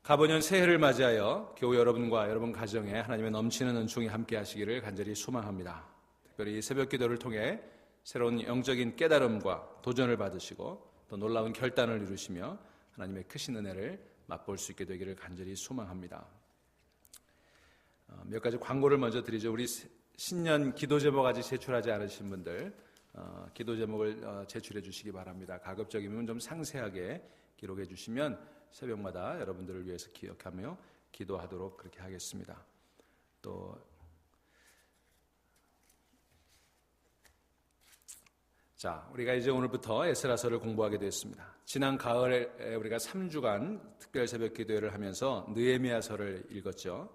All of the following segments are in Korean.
가보년 새해를 맞이하여 교우 여러분과 여러분 가정에 하나님의 넘치는 은총이 함께 하시기를 간절히 소망합니다. 특별히 새벽 기도를 통해 새로운 영적인 깨달음과 도전을 받으시고 또 놀라운 결단을 이루시며 하나님의 크신 은혜를 맛볼 수 있게 되기를 간절히 소망합니다. 몇 가지 광고를 먼저 드리죠. 우리 신년 기도 제목 아직 제출하지 않으신 분들 기도 제목을 제출해 주시기 바랍니다. 가급적이면 좀 상세하게 기록해 주시면 새벽마다 여러분들을 위해서 기억하며 기도하도록 그렇게 하겠습니다. 또 우리가 이제 오늘부터 에스라서를 공부하게 되었습니다. 지난 가을에 우리가 3주간 특별 새벽 기도회를 하면서 느헤미야서를 읽었죠.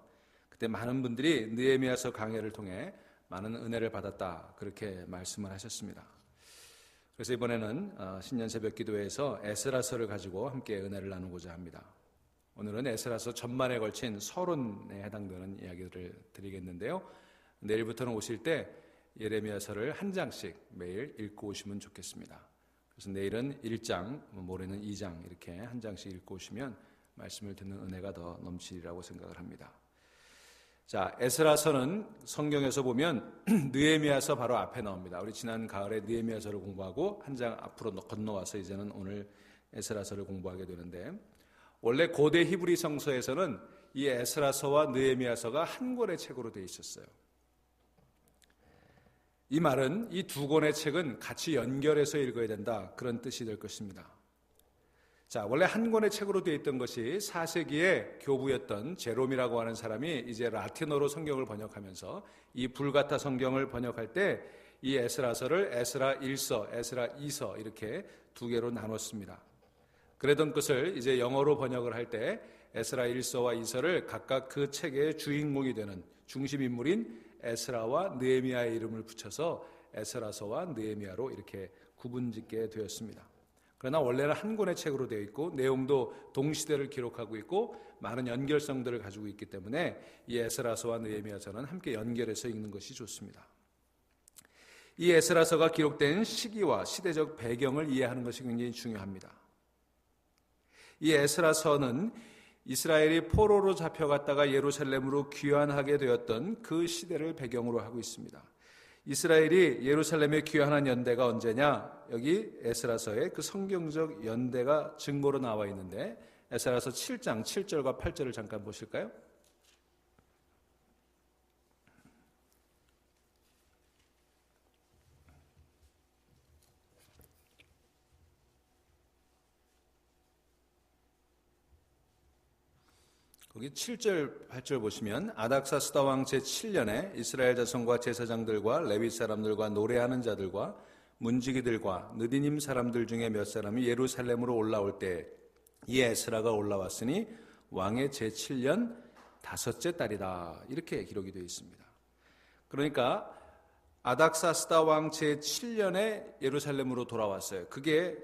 그때 많은 분들이 느헤미야서 강해를 통해 많은 은혜를 받았다 그렇게 말씀을 하셨습니다. 그래서 이번에는 신년 새벽 기도회에서 에스라서를 가지고 함께 은혜를 나누고자 합니다. 오늘은 에스라서 전반에 걸친 서론에 해당되는 이야기들을 드리겠는데요. 내일부터는 오실 때 예레미야서를 한 장씩 매일 읽고 오시면 좋겠습니다. 그래서 내일은 1장, 모레는 2장 이렇게 한 장씩 읽고 오시면 말씀을 듣는 은혜가 더 넘치리라고 생각을 합니다. 에스라서는 성경에서 보면 느헤미야서 바로 앞에 나옵니다. 우리 지난 가을에 느헤미야서를 공부하고 한 장 앞으로 건너와서 이제는 오늘 에스라서를 공부하게 되는데, 원래 고대 히브리 성서에서는 이 에스라서와 느헤미야서가 한 권의 책으로 되어 있었어요. 이 말은 이 두 권의 책은 같이 연결해서 읽어야 된다 그런 뜻이 될 것입니다. 원래 한 권의 책으로 되어 있던 것이 4세기의 교부였던 제롬이라고 하는 사람이 이제 라틴어로 성경을 번역하면서 이 불가타 성경을 번역할 때 이 에스라서를 에스라 1서, 에스라 2서 이렇게 두 개로 나눴습니다. 그러던 것을 이제 영어로 번역을 할 때 에스라 1서와 2서를 각각 그 책의 주인공이 되는 중심 인물인 에스라와 느헤미야의 이름을 붙여서 에스라서와 느헤미야로 이렇게 구분짓게 되었습니다. 그러나 원래는 한 권의 책으로 되어 있고 내용도 동시대를 기록하고 있고 많은 연결성들을 가지고 있기 때문에 이 에스라서와 느헤미야서는 함께 연결해서 읽는 것이 좋습니다. 이 에스라서가 기록된 시기와 시대적 배경을 이해하는 것이 굉장히 중요합니다. 이 에스라서는 이스라엘이 포로로 잡혀갔다가 예루살렘으로 귀환하게 되었던 그 시대를 배경으로 하고 있습니다. 이스라엘이 예루살렘에 귀환한 연대가 언제냐? 여기 에스라서에 그 성경적 연대가 증거로 나와 있는데 에스라서 7장 7절과 8절을 잠깐 보실까요? 거기 7절, 8절 보시면 아닥사스다 왕 제7년에 이스라엘 자손과 제사장들과 레위 사람들과 노래하는 자들과 문지기들과 느디님 사람들 중에 몇 사람이 예루살렘으로 올라올 때 이 에스라가 올라왔으니 왕의 제7년 다섯째 달이다 이렇게 기록이 되어 있습니다. 그러니까 아닥사스다 왕 제7년에 예루살렘으로 돌아왔어요. 그게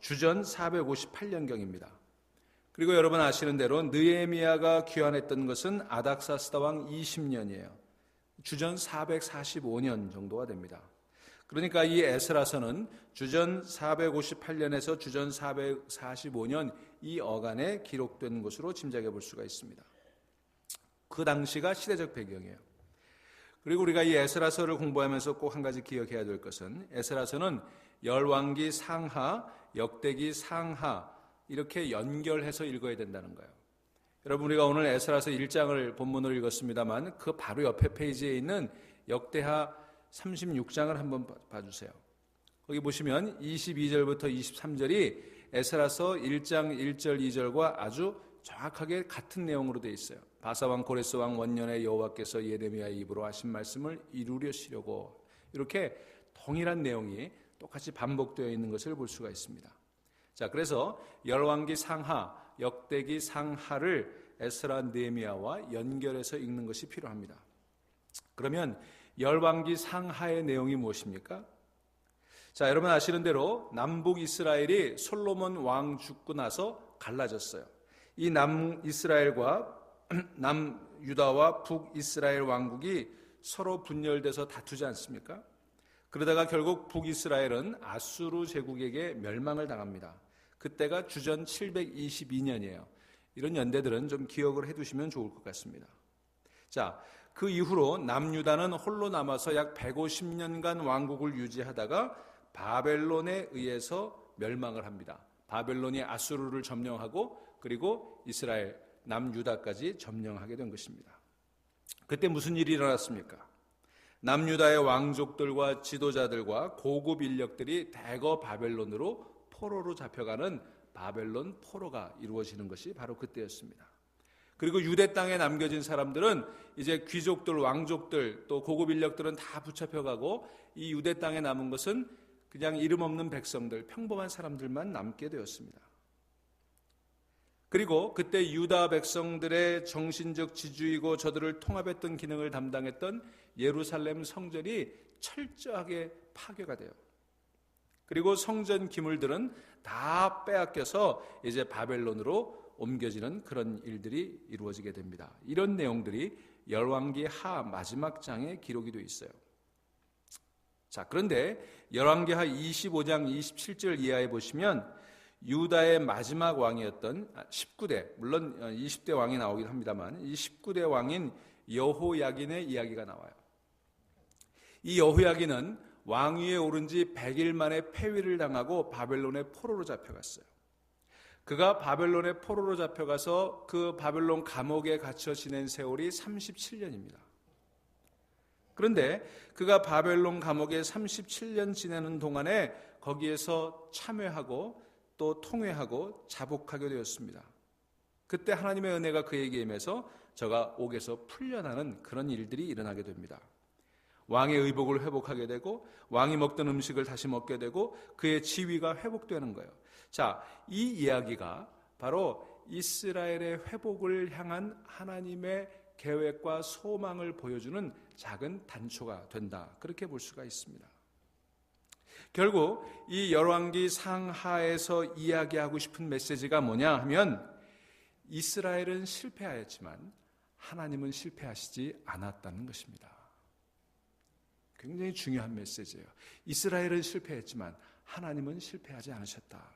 주전 458년경입니다. 그리고 여러분 아시는 대로 느헤미야가 귀환했던 것은 아닥사스다 왕 20년이에요. 주전 445년 정도가 됩니다. 그러니까 이 에스라서는 주전 458년에서 주전 445년 이 어간에 기록된 것으로 짐작해 볼 수가 있습니다. 그 당시가 시대적 배경이에요. 그리고 우리가 이 에스라서를 공부하면서 꼭 한 가지 기억해야 될 것은 에스라서는 열왕기 상하, 역대기 상하 이렇게 연결해서 읽어야 된다는 거예요. 여러분 우리가 오늘 에스라서 1장을 본문으로 읽었습니다만 그 바로 옆에 페이지에 있는 역대하 36장을 한번 봐주세요. 거기 보시면 22절부터 23절이 에스라서 1장 1절 2절과 아주 정확하게 같은 내용으로 되어 있어요. 바사왕 고레스 왕 원년에 여호와께서 예레미야의 입으로 하신 말씀을 이루려시려고 이렇게 동일한 내용이 똑같이 반복되어 있는 것을 볼 수가 있습니다. 그래서 열왕기 상하, 역대기 상하를 에스라 느헤미야와 연결해서 읽는 것이 필요합니다. 그러면 열왕기 상하의 내용이 무엇입니까? 여러분 아시는 대로 남북 이스라엘이 솔로몬 왕 죽고 나서 갈라졌어요. 이 남이스라엘과 남유다와 북이스라엘 왕국이 서로 분열돼서 다투지 않습니까? 그러다가 결국 북이스라엘은 아수르 제국에게 멸망을 당합니다. 그때가 주전 722년이에요. 이런 연대들은 좀 기억을 해두시면 좋을 것 같습니다. 자, 그 이후로 남유다는 홀로 남아서 약 150년간 왕국을 유지하다가 바벨론에 의해서 멸망을 합니다. 바벨론이 아수르를 점령하고 그리고 이스라엘 남유다까지 점령하게 된 것입니다. 그때 무슨 일이 일어났습니까? 남유다의 왕족들과 지도자들과 고급 인력들이 대거 바벨론으로 포로로 잡혀가는 바벨론 포로가 이루어지는 것이 바로 그때였습니다. 그리고 유대 땅에 남겨진 사람들은 이제 귀족들, 왕족들, 또 고급 인력들은 다 붙잡혀가고 이 유대 땅에 남은 것은 그냥 이름 없는 백성들, 평범한 사람들만 남게 되었습니다. 그리고 그때 유다 백성들의 정신적 지주이고 저들을 통합했던 기능을 담당했던 예루살렘 성전이 철저하게 파괴가 돼요. 그리고 성전 기물들은 다 빼앗겨서 이제 바벨론으로 옮겨지는 그런 일들이 이루어지게 됩니다. 이런 내용들이 열왕기 하 마지막 장에 기록이 되어 있어요. 자, 그런데 열왕기 하 25장 27절 이하에 보시면 유다의 마지막 왕이었던 19대, 물론 20대 왕이 나오긴 합니다만 이 19대 왕인 여호야긴의 이야기가 나와요. 이 여호야긴은 왕위에 오른 지 100일 만에 폐위를 당하고 바벨론의 포로로 잡혀갔어요. 그가 바벨론의 포로로 잡혀가서 그 바벨론 감옥에 갇혀 지낸 세월이 37년입니다. 그런데 그가 바벨론 감옥에 37년 지내는 동안에 거기에서 참회하고 또 통회하고 자복하게 되었습니다. 그때 하나님의 은혜가 그에게 임해서 저가 옥에서 풀려나는 그런 일들이 일어나게 됩니다. 왕의 의복을 회복하게 되고 왕이 먹던 음식을 다시 먹게 되고 그의 지위가 회복되는 거예요. 자, 이 이야기가 바로 이스라엘의 회복을 향한 하나님의 계획과 소망을 보여주는 작은 단초가 된다. 그렇게 볼 수가 있습니다. 결국 이 열왕기 상하에서 이야기하고 싶은 메시지가 뭐냐 하면 이스라엘은 실패하였지만 하나님은 실패하시지 않았다는 것입니다. 굉장히 중요한 메시지예요. 이스라엘은 실패했지만 하나님은 실패하지 않으셨다.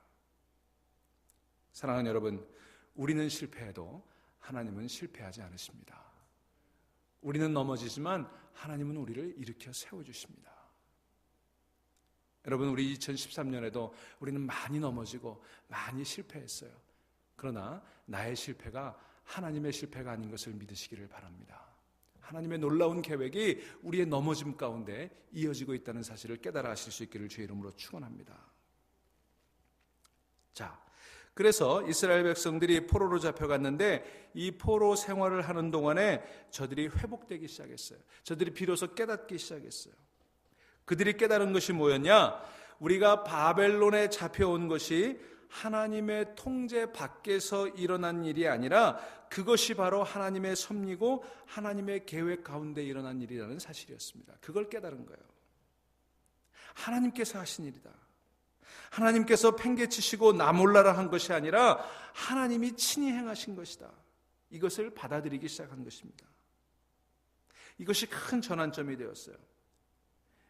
사랑하는 여러분, 우리는 실패해도 하나님은 실패하지 않으십니다. 우리는 넘어지지만 하나님은 우리를 일으켜 세워주십니다. 여러분, 우리 2013년에도 우리는 많이 넘어지고 많이 실패했어요. 그러나 나의 실패가 하나님의 실패가 아닌 것을 믿으시기를 바랍니다. 하나님의 놀라운 계획이 우리의 넘어짐 가운데 이어지고 있다는 사실을 깨달아 하실 수 있기를 주의 이름으로 축원합니다. 자, 그래서 이스라엘 백성들이 포로로 잡혀갔는데 이 포로 생활을 하는 동안에 저들이 회복되기 시작했어요. 저들이 비로소 깨닫기 시작했어요. 그들이 깨달은 것이 뭐였냐? 우리가 바벨론에 잡혀온 것이 하나님의 통제 밖에서 일어난 일이 아니라 그것이 바로 하나님의 섭리고 하나님의 계획 가운데 일어난 일이라는 사실이었습니다. 그걸 깨달은 거예요. 하나님께서 하신 일이다. 하나님께서 팽개치시고 나 몰라라 한 것이 아니라 하나님이 친히 행하신 것이다. 이것을 받아들이기 시작한 것입니다. 이것이 큰 전환점이 되었어요.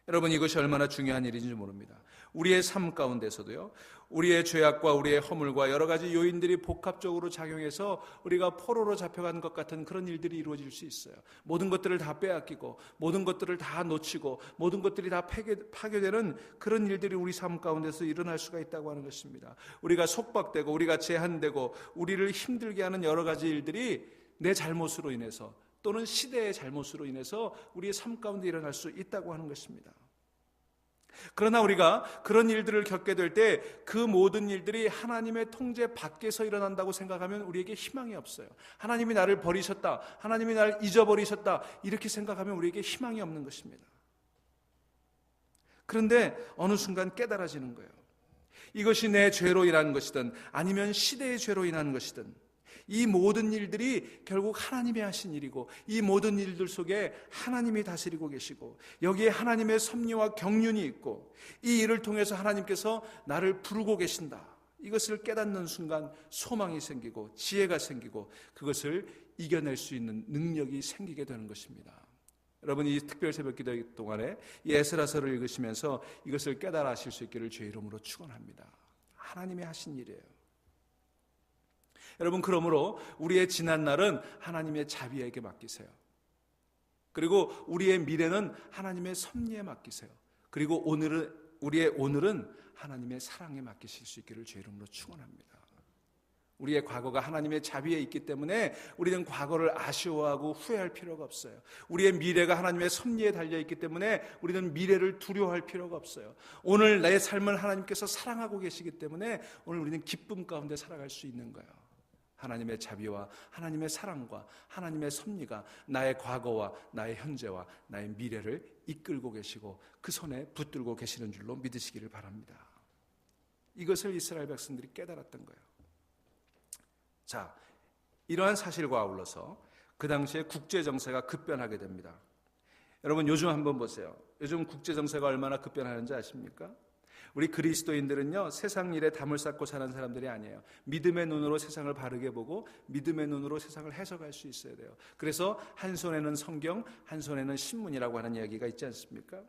여러분, 이것이 얼마나 중요한 일인지 모릅니다. 우리의 삶 가운데서도요, 우리의 죄악과 우리의 허물과 여러 가지 요인들이 복합적으로 작용해서 우리가 포로로 잡혀간 것 같은 그런 일들이 이루어질 수 있어요. 모든 것들을 다 빼앗기고 모든 것들을 다 놓치고 모든 것들이 다 파괴되는 그런 일들이 우리 삶 가운데서 일어날 수가 있다고 하는 것입니다. 우리가 속박되고 우리가 제한되고 우리를 힘들게 하는 여러 가지 일들이 내 잘못으로 인해서 또는 시대의 잘못으로 인해서 우리의 삶 가운데 일어날 수 있다고 하는 것입니다. 그러나 우리가 그런 일들을 겪게 될 때 그 모든 일들이 하나님의 통제 밖에서 일어난다고 생각하면 우리에게 희망이 없어요. 하나님이 나를 버리셨다, 하나님이 나를 잊어버리셨다, 이렇게 생각하면 우리에게 희망이 없는 것입니다. 그런데 어느 순간 깨달아지는 거예요. 이것이 내 죄로 인한 것이든 아니면 시대의 죄로 인한 것이든 이 모든 일들이 결국 하나님이 하신 일이고 이 모든 일들 속에 하나님이 다스리고 계시고 여기에 하나님의 섭리와 경륜이 있고 이 일을 통해서 하나님께서 나를 부르고 계신다. 이것을 깨닫는 순간 소망이 생기고 지혜가 생기고 그것을 이겨낼 수 있는 능력이 생기게 되는 것입니다. 여러분, 이 특별 새벽 기도 동안에 이 에스라서를 읽으시면서 이것을 깨달아 하실 수 있기를 주의 이름으로 축원합니다. 하나님이 하신 일이에요. 여러분, 그러므로 우리의 지난 날은 하나님의 자비에게 맡기세요. 그리고 우리의 미래는 하나님의 섭리에 맡기세요. 그리고 우리의 오늘은 하나님의 사랑에 맡기실 수 있기를 주의 이름으로 축원합니다. 우리의 과거가 하나님의 자비에 있기 때문에 우리는 과거를 아쉬워하고 후회할 필요가 없어요. 우리의 미래가 하나님의 섭리에 달려있기 때문에 우리는 미래를 두려워할 필요가 없어요. 오늘 내 삶을 하나님께서 사랑하고 계시기 때문에 오늘 우리는 기쁨 가운데 살아갈 수 있는 거예요. 하나님의 자비와 하나님의 사랑과 하나님의 섭리가 나의 과거와 나의 현재와 나의 미래를 이끌고 계시고 그 손에 붙들고 계시는 줄로 믿으시기를 바랍니다. 이것을 이스라엘 백성들이 깨달았던 거예요. 자, 이러한 사실과 아울러서 그 당시에 국제정세가 급변하게 됩니다. 여러분, 요즘 한번 보세요. 요즘 국제정세가 얼마나 급변하는지 아십니까? 우리 그리스도인들은요, 세상 일에 담을 쌓고 사는 사람들이 아니에요. 믿음의 눈으로 세상을 바르게 보고 믿음의 눈으로 세상을 해석할 수 있어야 돼요. 그래서 한 손에는 성경, 한 손에는 신문이라고 하는 이야기가 있지 않습니까?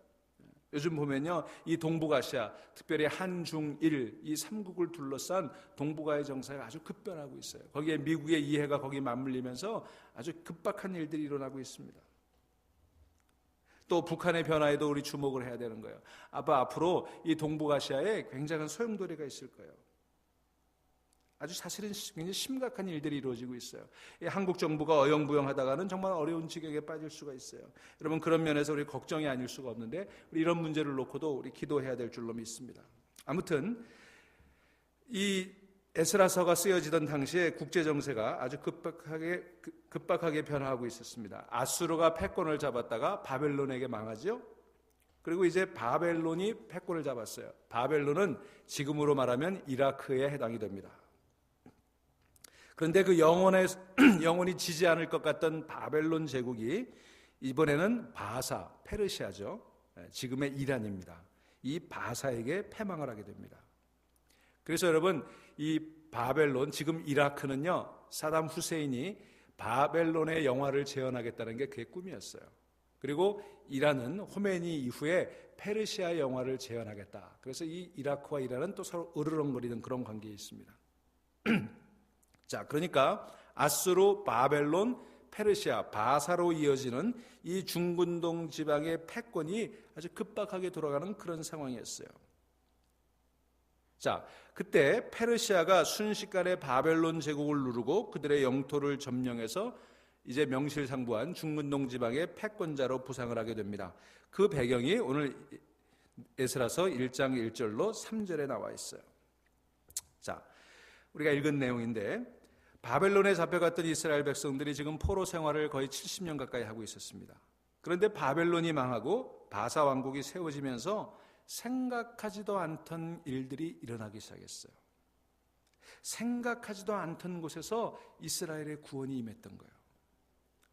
요즘 보면요, 이 동북아시아, 특별히 한중일 이 3국을 둘러싼 동북아의 정세가 아주 급변하고 있어요. 거기에 미국의 이해가 거기 맞물리면서 아주 급박한 일들이 일어나고 있습니다. 또 북한의 변화에도 우리 주목을 해야 되는 거예요. 앞으로 이 동북아시아에 굉장한 소용돌이가 있을 거예요. 아주 사실은 굉장히 심각한 일들이 이루어지고 있어요. 한국 정부가 어영부영하다가는 정말 어려운 지경에 빠질 수가 있어요. 여러분, 그런 면에서 우리 걱정이 아닐 수가 없는데 우리 이런 문제를 놓고도 우리 기도해야 될 줄로 믿습니다. 아무튼 이 에스라서가 쓰여지던 당시에 국제정세가 아주 급박하게 변화하고 있었습니다. 아수르가 패권을 잡았다가 바벨론에게 망하죠. 그리고 이제 바벨론이 패권을 잡았어요. 바벨론은 지금으로 말하면 이라크에 해당이 됩니다. 그런데 그 영원히 지지 않을 것 같던 바벨론 제국이 이번에는 바사, 페르시아죠. 지금의 이란입니다. 이 바사에게 패망을 하게 됩니다. 그래서 여러분, 이 바벨론, 지금 이라크는요, 사담 후세인이 바벨론의 영화를 재현하겠다는 게 그의 꿈이었어요. 그리고 이란은 호메니 이후에 페르시아 영화를 재현하겠다. 그래서 이 이라크와 이란은 또 서로 으르렁거리는 그런 관계에 있습니다. 자, 그러니까 아수르, 바벨론, 페르시아, 바사로 이어지는 이 중근동 지방의 패권이 아주 급박하게 돌아가는 그런 상황이었어요. 자, 그때 페르시아가 순식간에 바벨론 제국을 누르고 그들의 영토를 점령해서 이제 명실상부한 중근동 지방의 패권자로 부상을 하게 됩니다. 그 배경이 오늘 에스라서 1장 1절로 3절에 나와 있어요. 자, 우리가 읽은 내용인데 바벨론에 잡혀갔던 이스라엘 백성들이 지금 포로 생활을 거의 70년 가까이 하고 있었습니다. 그런데 바벨론이 망하고 바사 왕국이 세워지면서 생각하지도 않던 일들이 일어나기 시작했어요. 생각하지도 않던 곳에서 이스라엘의 구원이 임했던 거예요.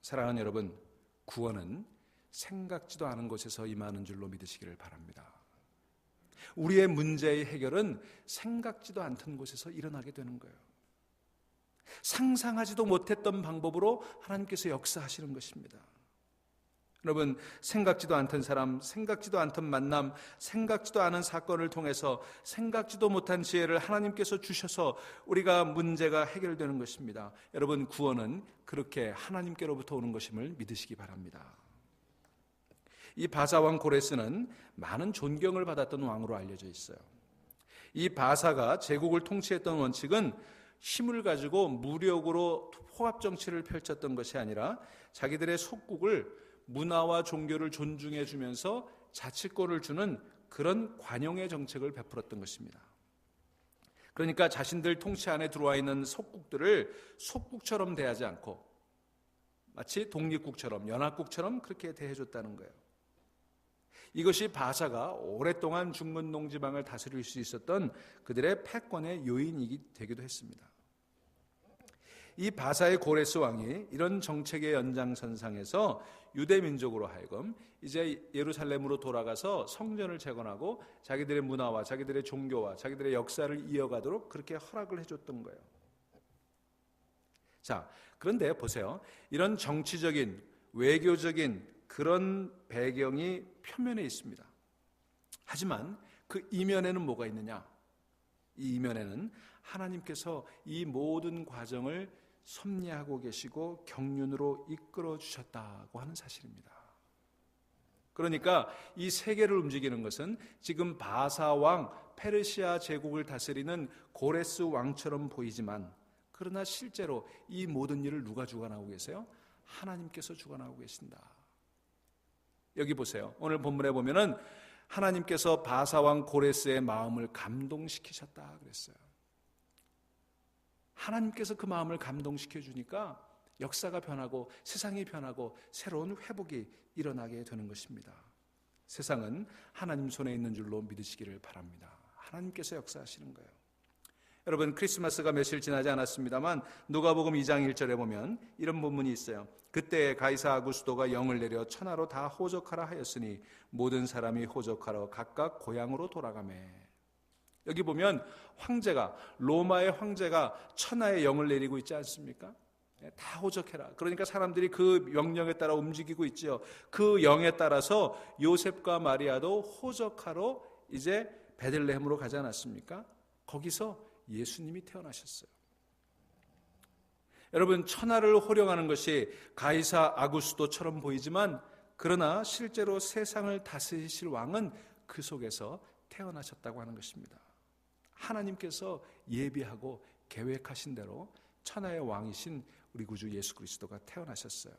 사랑하는 여러분, 구원은 생각지도 않은 곳에서 임하는 줄로 믿으시기를 바랍니다. 우리의 문제의 해결은 생각지도 않던 곳에서 일어나게 되는 거예요. 상상하지도 못했던 방법으로 하나님께서 역사하시는 것입니다. 여러분, 생각지도 않던 사람, 생각지도 않던 만남, 생각지도 않은 사건을 통해서 생각지도 못한 지혜를 하나님께서 주셔서 우리가 문제가 해결되는 것입니다. 여러분, 구원은 그렇게 하나님께로부터 오는 것임을 믿으시기 바랍니다. 이 바사왕 고레스는 많은 존경을 받았던 왕으로 알려져 있어요. 이 바사가 제국을 통치했던 원칙은 힘을 가지고 무력으로 포압 정치를 펼쳤던 것이 아니라 자기들의 속국을 문화와 종교를 존중해 주면서 자치권을 주는 그런 관용의 정책을 베풀었던 것입니다. 그러니까 자신들 통치 안에 들어와 있는 속국들을 속국처럼 대하지 않고 마치 독립국처럼, 연합국처럼 그렇게 대해줬다는 거예요. 이것이 바사가 오랫동안 중근동 지방을 다스릴 수 있었던 그들의 패권의 요인이 되기도 했습니다. 이 바사의 고레스 왕이 이런 정책의 연장선상에서 유대 민족으로 하여금 이제 예루살렘으로 돌아가서 성전을 재건하고 자기들의 문화와 자기들의 종교와 자기들의 역사를 이어가도록 그렇게 허락을 해줬던 거예요. 자, 그런데 보세요. 이런 정치적인, 외교적인 그런 배경이 표면에 있습니다. 하지만 그 이면에는 뭐가 있느냐? 이 이면에는 하나님께서 이 모든 과정을 섭리하고 계시고 경륜으로 이끌어 주셨다고 하는 사실입니다. 그러니까 이 세계를 움직이는 것은 지금 바사 왕, 페르시아 제국을 다스리는 고레스 왕처럼 보이지만, 그러나 실제로 이 모든 일을 누가 주관하고 계세요? 하나님께서 주관하고 계신다. 여기 보세요. 오늘 본문에 보면은 하나님께서 바사 왕 고레스의 마음을 감동시키셨다 그랬어요. 하나님께서 그 마음을 감동시켜 주니까 역사가 변하고 세상이 변하고 새로운 회복이 일어나게 되는 것입니다. 세상은 하나님 손에 있는 줄로 믿으시기를 바랍니다. 하나님께서 역사하시는 거예요. 여러분, 크리스마스가 며칠 지나지 않았습니다만 누가복음 2장 1절에 보면 이런 본문이 있어요. 그때 가이사 아구스도가 영을 내려 천하로 다 호적하라 하였으니 모든 사람이 호적하러 각각 고향으로 돌아가매. 여기 보면 황제가, 로마의 황제가 천하에 영을 내리고 있지 않습니까? 다 호적해라. 그러니까 사람들이 그 명령에 따라 움직이고 있죠. 그 영에 따라서 요셉과 마리아도 호적하러 이제 베들레헴으로 가지 않았습니까? 거기서 예수님이 태어나셨어요. 여러분, 천하를 호령하는 것이 가이사 아구스도처럼 보이지만, 그러나 실제로 세상을 다스리실 왕은 그 속에서 태어나셨다고 하는 것입니다. 하나님께서 예비하고 계획하신 대로 천하의 왕이신 우리 구주 예수 그리스도가 태어나셨어요.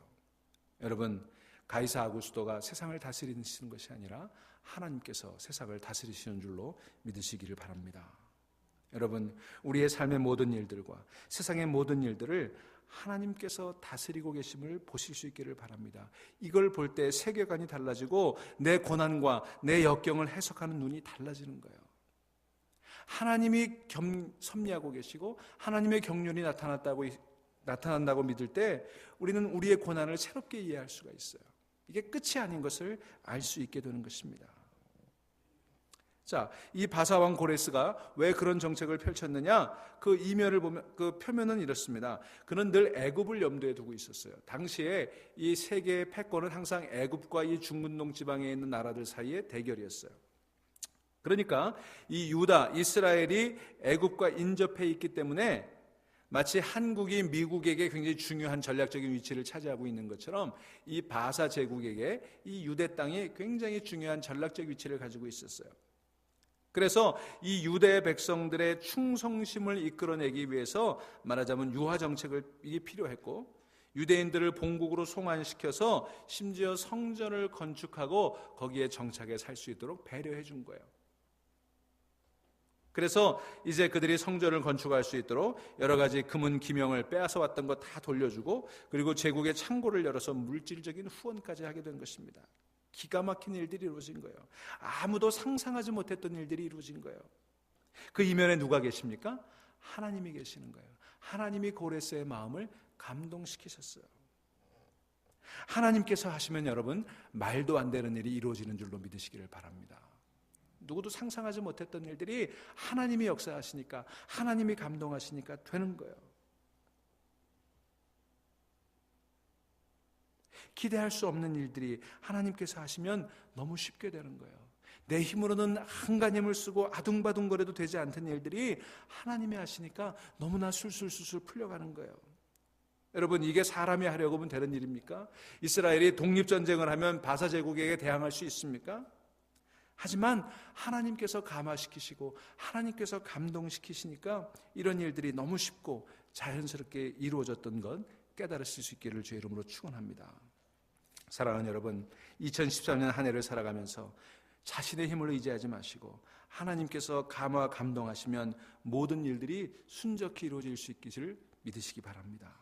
여러분, 가이사 아구스도가 세상을 다스리시는 것이 아니라 하나님께서 세상을 다스리시는 줄로 믿으시기를 바랍니다. 여러분, 우리의 삶의 모든 일들과 세상의 모든 일들을 하나님께서 다스리고 계심을 보실 수 있기를 바랍니다. 이걸 볼 때 세계관이 달라지고 내 고난과 내 역경을 해석하는 눈이 달라지는 거예요. 하나님이 섭리하고 계시고 하나님의 경륜이 나타난다고 믿을 때 우리는 우리의 고난을 새롭게 이해할 수가 있어요. 이게 끝이 아닌 것을 알 수 있게 되는 것입니다. 자, 이 바사왕 고레스가 왜 그런 정책을 펼쳤느냐? 그 이면을 보면, 그 표면은 이렇습니다. 그는 늘 애굽을 염두에 두고 있었어요. 당시에 이 세계의 패권은 항상 애굽과 이 중근동 지방에 있는 나라들 사이의 대결이었어요. 그러니까 이 유다, 이스라엘이 애굽과 인접해 있기 때문에 마치 한국이 미국에게 굉장히 중요한 전략적인 위치를 차지하고 있는 것처럼 이 바사 제국에게 이 유대 땅이 굉장히 중요한 전략적 위치를 가지고 있었어요. 그래서 이 유대 백성들의 충성심을 이끌어내기 위해서 말하자면 유화 정책이 필요했고, 유대인들을 본국으로 송환시켜서 심지어 성전을 건축하고 거기에 정착해 살 수 있도록 배려해 준 거예요. 그래서 이제 그들이 성전을 건축할 수 있도록 여러 가지 금은 기명을 빼앗아 왔던 거 다 돌려주고, 그리고 제국의 창고를 열어서 물질적인 후원까지 하게 된 것입니다. 기가 막힌 일들이 이루어진 거예요. 아무도 상상하지 못했던 일들이 이루어진 거예요. 그 이면에 누가 계십니까? 하나님이 계시는 거예요. 하나님이 고레스의 마음을 감동시키셨어요. 하나님께서 하시면 여러분, 말도 안 되는 일이 이루어지는 줄로 믿으시기를 바랍니다. 누구도 상상하지 못했던 일들이 하나님이 역사하시니까, 하나님이 감동하시니까 되는 거예요. 기대할 수 없는 일들이 하나님께서 하시면 너무 쉽게 되는 거예요. 내 힘으로는 한간 힘을 쓰고 아둥바둥거려도 되지 않던 일들이 하나님이 하시니까 너무나 술술술술 풀려가는 거예요. 여러분, 이게 사람이 하려고 하면 되는 일입니까? 이스라엘이 독립전쟁을 하면 바사 제국에게 대항할 수 있습니까? 하지만 하나님께서 감화시키시고 하나님께서 감동시키시니까 이런 일들이 너무 쉽고 자연스럽게 이루어졌던 건 깨달으실 수 있기를 주의 이름으로 축원합니다. 사랑하는 여러분, 2013년 한 해를 살아가면서 자신의 힘을 의지하지 마시고 하나님께서 감화 감동하시면 모든 일들이 순적히 이루어질 수 있기를 믿으시기 바랍니다.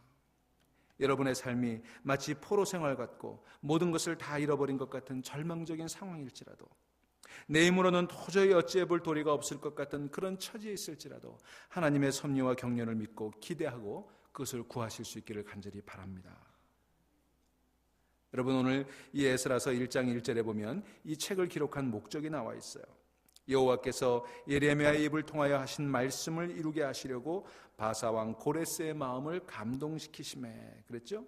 여러분의 삶이 마치 포로 생활 같고 모든 것을 다 잃어버린 것 같은 절망적인 상황일지라도, 내 힘으로는 도저히 어찌해 볼 도리가 없을 것 같은 그런 처지에 있을지라도 하나님의 섭리와 경륜을 믿고 기대하고 그것을 구하실 수 있기를 간절히 바랍니다. 여러분, 오늘 이 에스라서 1장 1절에 보면 이 책을 기록한 목적이 나와 있어요. 여호와께서 예레미야의 입을 통하여 하신 말씀을 이루게 하시려고 바사왕 고레스의 마음을 감동시키시매 그랬죠?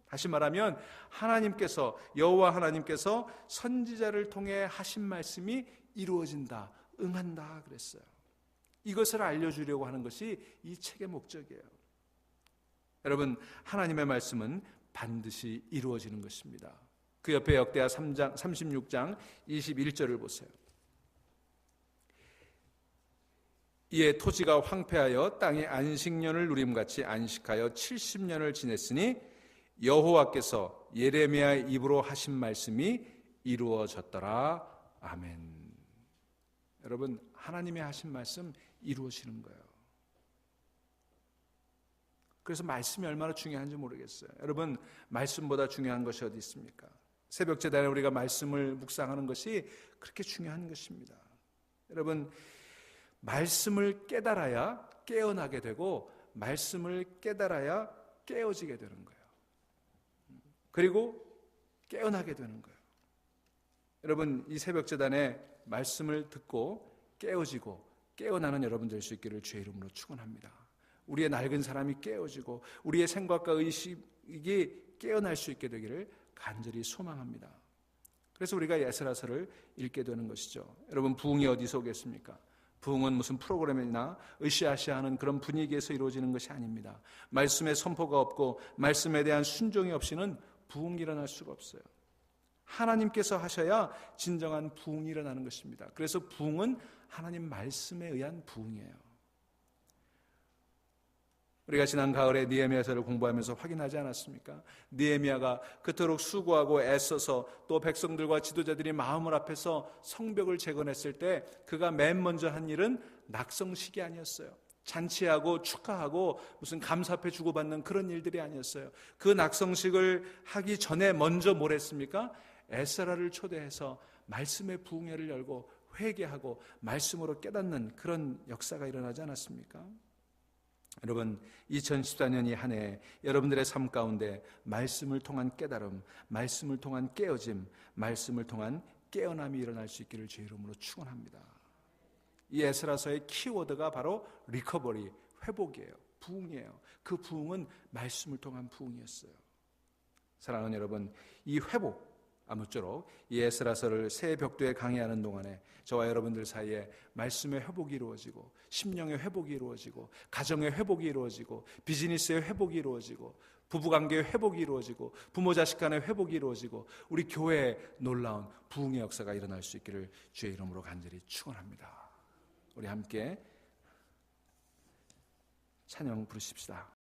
다시 말하면 하나님께서, 여호와 하나님께서 선지자를 통해 하신 말씀이 이루어진다, 응한다 그랬어요. 이것을 알려주려고 하는 것이 이 책의 목적이에요. 여러분, 하나님의 말씀은 반드시 이루어지는 것입니다. 그 옆에 역대하 36장 21절을 보세요. 이에 토지가 황폐하여 땅에 안식년을 누림같이 안식하여 70년을 지냈으니 여호와께서 예레미야의 입으로 하신 말씀이 이루어졌더라. 아멘. 여러분, 하나님의 하신 말씀 이루어지는 거예요. 그래서 말씀이 얼마나 중요한지 모르겠어요. 여러분, 말씀보다 중요한 것이 어디 있습니까? 새벽 제단에 우리가 말씀을 묵상하는 것이 그렇게 중요한 것입니다. 여러분, 말씀을 깨달아야 깨어나게 되고 말씀을 깨달아야 깨어지게 되는 거예요. 그리고 깨어나게 되는 거예요. 여러분, 이 새벽 제단에 말씀을 듣고 깨어지고 깨어나는 여러분 될 수 있기를 주의 이름으로 축원합니다. 우리의 낡은 사람이 깨어지고 우리의 생각과 의식이 깨어날 수 있게 되기를 간절히 소망합니다. 그래서 우리가 에스라서를 읽게 되는 것이죠. 여러분, 부흥이 어디서 오겠습니까? 부흥은 무슨 프로그램이나 으쌰으쌰하는 그런 분위기에서 이루어지는 것이 아닙니다. 말씀의 선포가 없고 말씀에 대한 순종이 없이는 부흥이 일어날 수가 없어요. 하나님께서 하셔야 진정한 부흥이 일어나는 것입니다. 그래서 부흥은 하나님 말씀에 의한 부흥이에요. 우리가 지난 가을에 느헤미야서를 공부하면서 확인하지 않았습니까? 느헤미야가 그토록 수고하고 애써서 또 백성들과 지도자들이 마음을 합해서 성벽을 재건했을 때 그가 맨 먼저 한 일은 낙성식이 아니었어요. 잔치하고 축하하고 무슨 감사패 주고받는 그런 일들이 아니었어요. 그 낙성식을 하기 전에 먼저 뭘 했습니까? 에스라를 초대해서 말씀의 부흥회를 열고 회개하고 말씀으로 깨닫는 그런 역사가 일어나지 않았습니까? 여러분, 2014년이 한 해 여러분들의 삶 가운데 말씀을 통한 깨달음, 말씀을 통한 깨어짐, 말씀을 통한 깨어남이 일어날 수 있기를 주의 이름으로 축원합니다. 이 에스라서의 키워드가 바로 리커버리, 회복이에요. 부흥이에요. 그 부흥은 말씀을 통한 부흥이었어요. 사랑하는 여러분, 이 회복, 아무쪼록 이 에스라서를 새 벽도에 강의하는 동안에 저와 여러분들 사이에 말씀의 회복이 이루어지고 심령의 회복이 이루어지고 가정의 회복이 이루어지고 비즈니스의 회복이 이루어지고 부부관계의 회복이 이루어지고 부모 자식 간의 회복이 이루어지고 우리 교회에 놀라운 부흥의 역사가 일어날 수 있기를 주의 이름으로 간절히 축원합니다. 우리 함께 찬양 부르십시다.